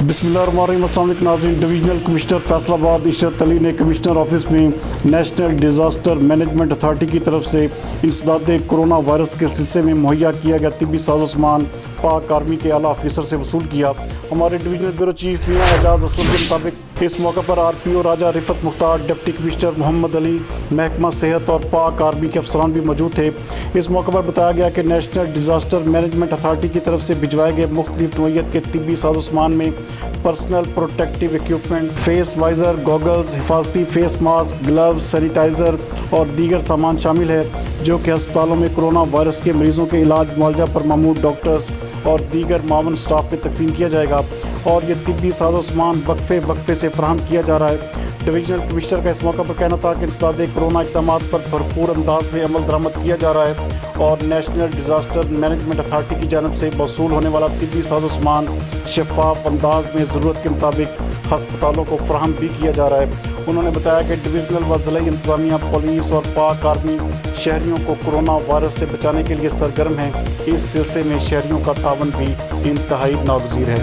बिस्मिल्लाहिर्रहमानिर्रहीम। अस्सलाम वालेकुम नाज़रीन। डिवीजनल कमिश्नर फैसलाबाद इशरत अली ने कमिश्नर ऑफिस में नेशनल डिज़ास्टर मैनेजमेंट अथॉरिटी की तरफ से इंसदादे कोरोना वायरस के सिलसिले में मुहैया किया गया तिब्बी साजोसामान पाक आर्मी के आला ऑफिसर से वसूल किया। हमारे डिवीजनल ब्यूरो चीफ मियां एजाज असलम के मुताबिक इस मौके पर RPO राजा रिफत मुख्तार, डिप्टी कमिश्नर मोहम्मद अली, महकमा सेहत और पाक आर्मी के अफसरान भी मौजूद थे। इस मौके पर बताया गया कि नेशनल डिज़ास्टर मैनेजमेंट अथॉरिटी की तरफ से भिजवाए गए मुख्तलिफ नौइयत के तिब्बी साजोसामान में personal protective equipment, face visor, goggles, हिफाजती फेस मास्क, ग्लव्स, सैनिटाइज़र और दीगर सामान शामिल है जो कि अस्पतालों में कोरोना वायरस के मरीज़ों के इलाज मुआवजा पर मामूर डॉक्टर्स और दीगर मावन स्टाफ में तकसीम किया जाएगा और ये तिब्बी साजोसामान वक्फे से फराहम किया जा रहा है। डिवीजनल कमिश्नर का इस मौका पर कहना था कि इंसदादे कोरोना इक़दामात पर भरपूर अंदाज में अमल दरामद किया जा रहा है और नेशनल डिज़ास्टर मैनेजमेंट अथॉरिटी की जानब से वसूल होने वाला तिब्बी साजोसामान शफाफ अंदाज में ज़रूरत के मुताबिक हस्पतालों को फराहम भी किया जा रहा है। उन्होंने बताया कि डिवीज़नल व ज़िला इंतज़ामिया, पुलिस और पाक आर्मी शहरियों को कोरोना वायरस से बचाने के लिए सरगर्म है। इस सिलसिले में शहरियों का तावन भी इंतहाई नागज़ीर है।